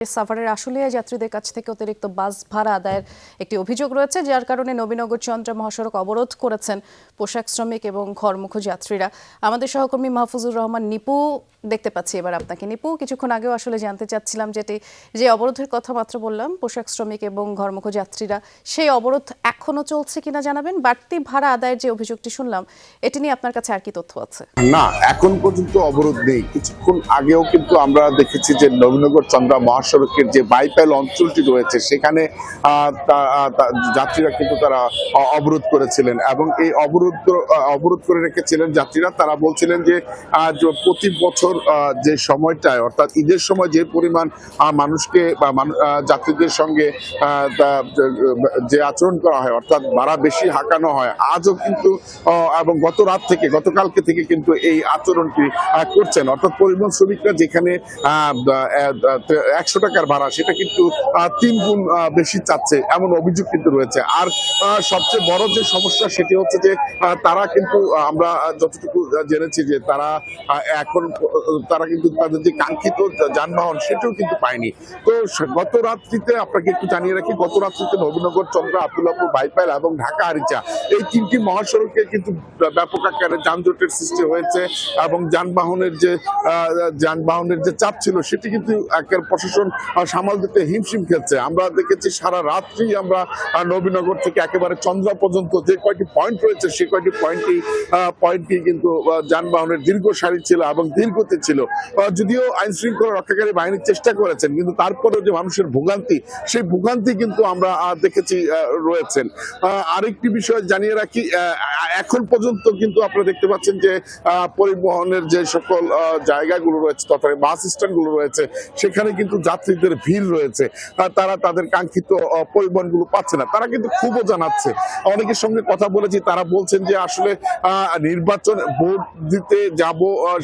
সাভারের আশুলিয়া যাত্রীদের কাছ থেকে অতিরিক্ত বাস ভাড়া আদায়ের একটি অভিযোগ রয়েছে, যার কারণে নবীনগর চন্দ্রা মহাসড়ক অবরোধ করেছেন পোশাক শ্রমিক এবং ঘরমুখো যাত্রীরা। আমাদের সহকর্মী মাহফুজুর রহমান নিপু, দেখতে পাচ্ছি এবার আপনাকে। নিপু, কিছুক্ষণ আগেও আসলে জানতে চাচ্ছিলাম যে অবরোধের কথা মাত্র বললাম পোশাক শ্রমিক এবং ঘরমুখো যাত্রীরা, সেই অবরোধ এখনো চলছে কিনা জানাবেন। বাড়তি ভাড়া আদায়ের যে অভিযোগটি শুনলাম, এটি নিয়ে আপনার কাছে আর কি তথ্য আছে? না, এখন পর্যন্ত অবরোধ নেই। কিছুক্ষণ আগেও কিন্তু আমরা দেখেছি যে নবীনগর চন্দ্রা মহাসড়কের যে বাইপাইল অঞ্চলটি রয়েছে সেখানে যাত্রীরা কিন্তু তারা অবরোধ করেছিলেন এবং এই অবরোধ করে রেখেছিলেন যাত্রীরা। তারা বলছিলেন যে প্রতি বছর যে সময়টায় অর্থাৎ ঈদের সময় যে পরিমাণ মানুষকে বা যাত্রীদের সঙ্গে যে আচরণ করা হয়, অর্থাৎ ভাড়া বেশি হাঁকানো হয়, আজও কিন্তু এবং গতকালকে থেকে কিন্তু এই আচরণটি করছেন। অর্থাৎ পরিবহন শ্রমিকরা যেখানে 100 টাকার ভাড়া সেটা কিন্তু 3 গুণ বেশি চাচ্ছে, এমন অভিযোগ কিন্তু রয়েছে। আর সবচেয়ে বড় যে সমস্যা সেটি হচ্ছে যে তারা কিন্তু, আমরা যতটুকু জেনেছি যে তারা কিন্তু তাদের যে কাঙ্ক্ষিত যানবাহন সেটাও কিন্তু পায়নি। তো গত রাত্রিতে আপনাকে একটু জানিয়ে রাখি, গত রাত্রিতে নবীনগর চন্দ্রা, আব্দুল্লাহপুর বাইপাইল এবং ঢাকা আরিচা, এই 3টি মহাসড়কে কিন্তু ব্যাপক আকারে যানজটের সৃষ্টি হয়েছে এবং যানবাহনের যে চাপ ছিল সেটি কিন্তু প্রশাসন সামাল দিতে হিমশিম খেলছে। আমরা দেখেছি সারা রাত্রি আমরা নবীনগর থেকে একেবারে চন্দ্রা পর্যন্ত যে কয়টি পয়েন্ট রয়েছে সেই কয়টি পয়েন্টটি কিন্তু যানবাহনের দীর্ঘ সারি ছিল এবং দীর্ঘতে ছিল। যদিও আইন শৃঙ্খলা রক্ষাকারী বাহিনীর চেষ্টা করেছেন, কিন্তু তারপরেও যে মানুষের ভোগান্তি, সেই ভোগান্তি কিন্তু আমরা দেখেছি রয়েছেন। আরেকটি বিষয় জানিয়ে রাখি, এখন পর্যন্ত কিন্তু আপনারা দেখতে পাচ্ছেন যে পরিবহনের যে সকল জায়গাগুলো রয়েছে তথা বাস স্ট্যান্ডগুলো রয়েছে সেখানে কিন্তু যাত্রীদের ভিড় রয়েছে। তারা তাদের কাঙ্ক্ষিত পরিবহনগুলো পাচ্ছে না। তারা কিন্তু ক্ষোভও জানাচ্ছে। অনেকের সঙ্গে কথা বলেছি, তারা বলছেন যে আসলে নির্বাচন ভোট দিতে যাব,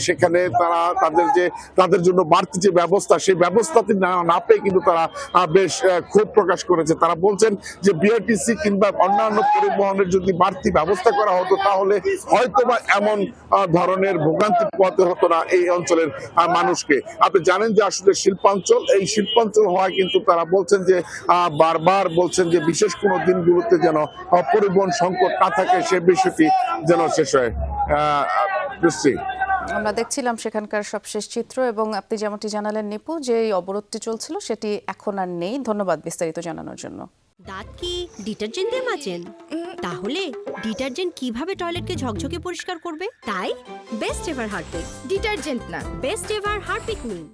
সেখানে তারা তাদের জন্য বাড়তি যে ব্যবস্থা সেই ব্যবস্থাটি না পেয়ে কিন্তু তারা বেশ ক্ষোভ প্রকাশ করেছে। তারা বলছেন যে বিআরটিসি কিংবা অন্যান্য পরিবহনের যদি বাড়তি ব্যবস্থা করা হতো তাহলে হয়তোবা এমন ধরনের ভোগান্তি পোহাতে হতো না এই অঞ্চলের মানুষকে। আপনি জানেন যে আসলে শিল্পাঞ্চল, এই শিল্পাঞ্চল হওয়ায় কিন্তু তারা বলছেন যে বারবার বলছেন যে বিশেষ কোনো দিনগুলোতে যেন পরিবহন সংকট না থাকে, সে বিষয়টি যেন শেষ হয়। আমরা দেখছিলাম সেখানকার সবশেষ চিত্র, এবং আপনি যেমনটি জানালেন নিপু, যে এই অবরোধটি চলছিল সেটি এখন আর নেই। ধন্যবাদ বিস্তারিত জানানোর জন্য। দাঁত কি ডিটারজেন্ট দিয়ে মাজেন? তাহলে ডিটারজেন্ট কিভাবে টয়লেটকে ঝকঝকে পরিষ্কার করবে? তাই বেস্ট এভার হারপিক ডিটারজেন্ট না, বেস্ট এভার হারপিক নিন।